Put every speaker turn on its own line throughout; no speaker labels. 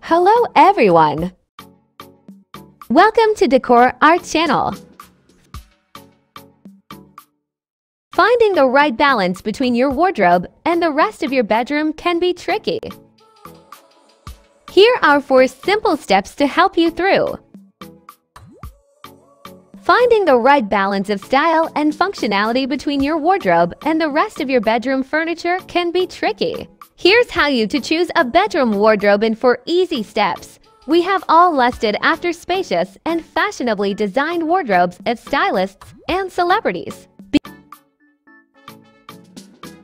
Hello everyone! Welcome to Decor Art Channel. Finding the right balance between your wardrobe and the rest of your bedroom can be tricky. Here are 4 simple steps to help you through. Finding the right balance of style and functionality between your wardrobe and the rest of your bedroom furniture can be tricky. Here's how you to choose a bedroom wardrobe in 4 easy steps. We have all lusted after spacious and fashionably designed wardrobes of stylists and celebrities.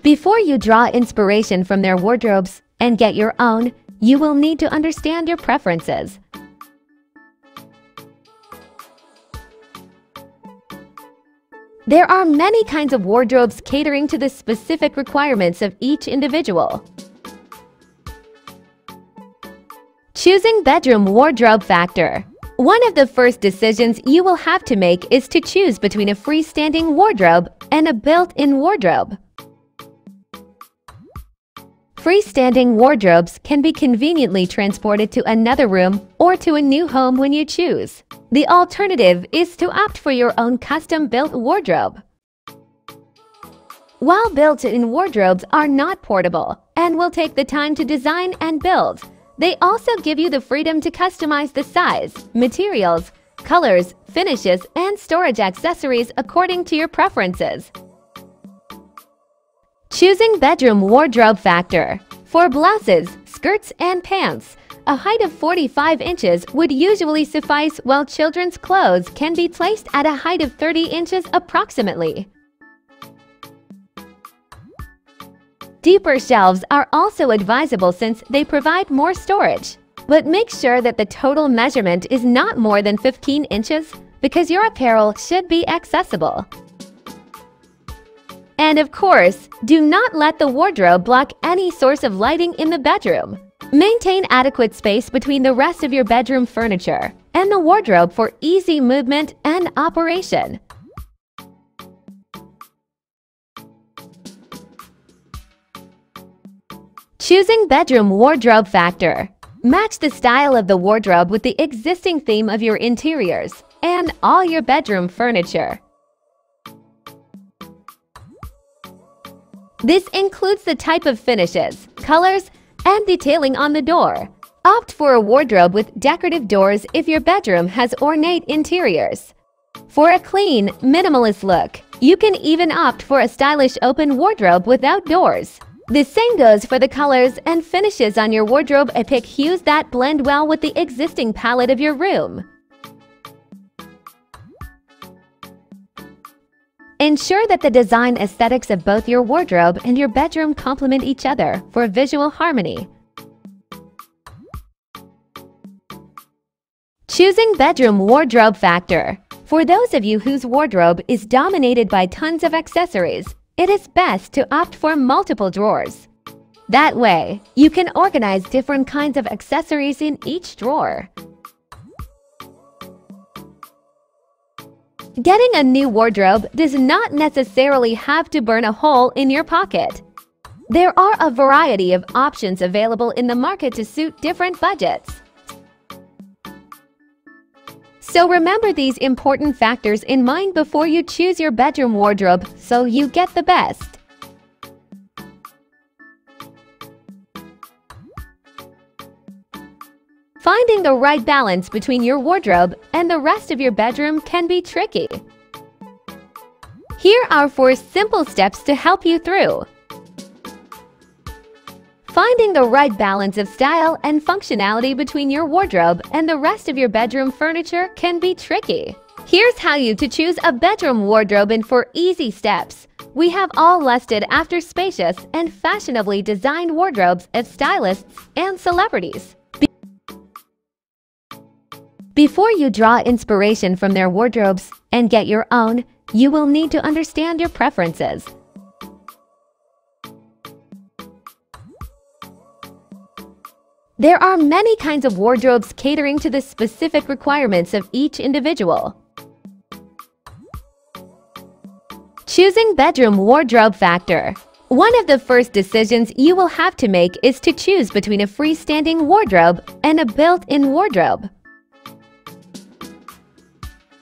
Before you draw inspiration from their wardrobes and get your own, you will need to understand your preferences. There are many kinds of wardrobes catering to the specific requirements of each individual. Choosing bedroom wardrobe factor. One of the first decisions you will have to make is to choose between a freestanding wardrobe and a built-in wardrobe. Freestanding wardrobes can be conveniently transported to another room or to a new home when you choose. The alternative is to opt for your own custom-built wardrobe. While built-in wardrobes are not portable and will take the time to design and build, they also give you the freedom to customize the size, materials, colors, finishes, and storage accessories according to your preferences. Choosing bedroom wardrobe factor. For blouses, skirts, and pants, a height of 45 inches would usually suffice, while children's clothes can be placed at a height of 30 inches approximately. Deeper shelves are also advisable since they provide more storage, but make sure that the total measurement is not more than 15 inches because your apparel should be accessible. And of course, do not let the wardrobe block any source of lighting in the bedroom. Maintain adequate space between the rest of your bedroom furniture and the wardrobe for easy movement and operation. Choosing bedroom wardrobe factor. Match the style of the wardrobe with the existing theme of your interiors and all your bedroom furniture. This includes the type of finishes, colors, and detailing on the door. Opt for a wardrobe with decorative doors if your bedroom has ornate interiors. For a clean, minimalist look, you can even opt for a stylish open wardrobe without doors. The same goes for the colors and finishes on your wardrobe. Pick hues that blend well with the existing palette of your room. Ensure that the design aesthetics of both your wardrobe and your bedroom complement each other for visual harmony. Choosing bedroom wardrobe factor. For those of you whose wardrobe is dominated by tons of accessories, it is best to opt for multiple drawers. That way, you can organize different kinds of accessories in each drawer. Getting a new wardrobe does not necessarily have to burn a hole in your pocket. There are a variety of options available in the market to suit different budgets. So remember these important factors in mind before you choose your bedroom wardrobe so you get the best. Finding the right balance between your wardrobe and the rest of your bedroom can be tricky. Here are 4 simple steps to help you through. Finding the right balance of style and functionality between your wardrobe and the rest of your bedroom furniture can be tricky. Here's how you to choose a bedroom wardrobe in 4 easy steps. We have all lusted after spacious and fashionably designed wardrobes of stylists and celebrities. Before you draw inspiration from their wardrobes and get your own, you will need to understand your preferences. There are many kinds of wardrobes catering to the specific requirements of each individual. Choosing bedroom wardrobe factor. One of the first decisions you will have to make is to choose between a freestanding wardrobe and a built-in wardrobe.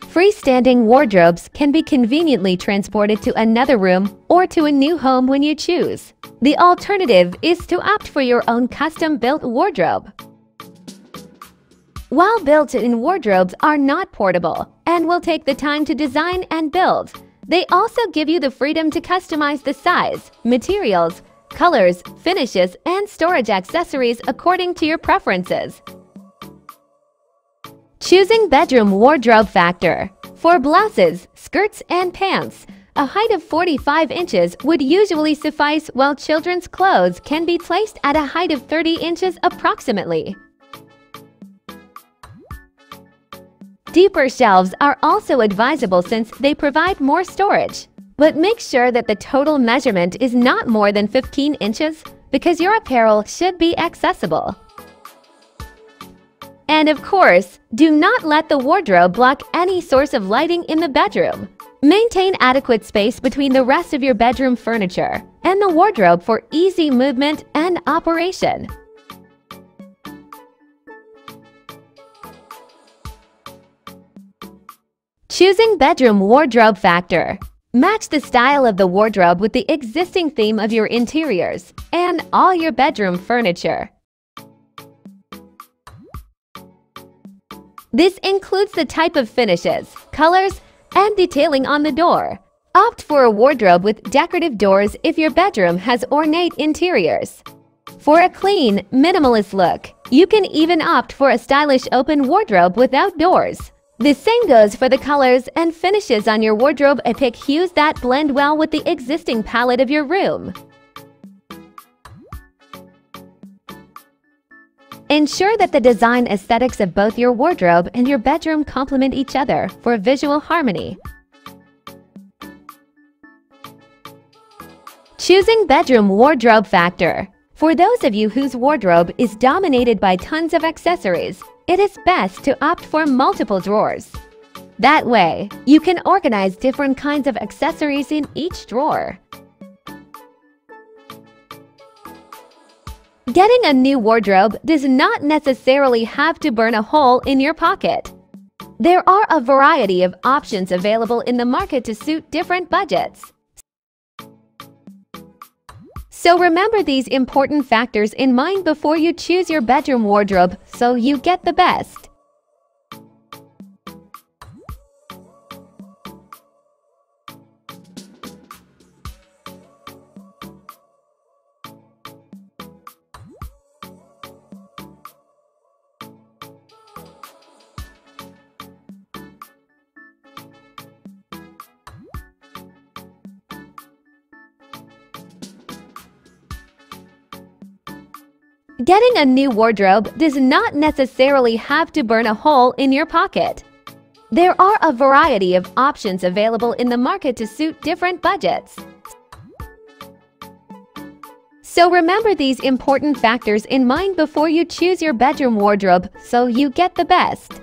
Freestanding wardrobes can be conveniently transported to another room or to a new home when you choose. The alternative is to opt for your own custom-built wardrobe. While built-in wardrobes are not portable and will take the time to design and build, they also give you the freedom to customize the size, materials, colors, finishes, and storage accessories according to your preferences. Choosing bedroom wardrobe factor. For blouses, skirts, and pants, a height of 45 inches would usually suffice, while children's clothes can be placed at a height of 30 inches approximately. Deeper shelves are also advisable since they provide more storage. But make sure that the total measurement is not more than 15 inches because your apparel should be accessible. And of course, do not let the wardrobe block any source of lighting in the bedroom. Maintain adequate space between the rest of your bedroom furniture and the wardrobe for easy movement and operation. Choosing bedroom wardrobe factor. Match the style of the wardrobe with the existing theme of your interiors and all your bedroom furniture. This includes the type of finishes, colors, and detailing on the door. Opt for a wardrobe with decorative doors if your bedroom has ornate interiors. For a clean, minimalist look, you can even opt for a stylish open wardrobe without doors. The same goes for the colors and finishes on your wardrobe. Pick hues that blend well with the existing palette of your room. Ensure that the design aesthetics of both your wardrobe and your bedroom complement each other for visual harmony. Choosing bedroom wardrobe factor. For those of you whose wardrobe is dominated by tons of accessories, it is best to opt for multiple drawers. That way, you can organize different kinds of accessories in each drawer. Getting a new wardrobe does not necessarily have to burn a hole in your pocket. There are a variety of options available in the market to suit different budgets. So remember these important factors in mind before you choose your bedroom wardrobe so you get the best. Getting a new wardrobe does not necessarily have to burn a hole in your pocket. There are a variety of options available in the market to suit different budgets. So remember these important factors in mind before you choose your bedroom wardrobe so you get the best.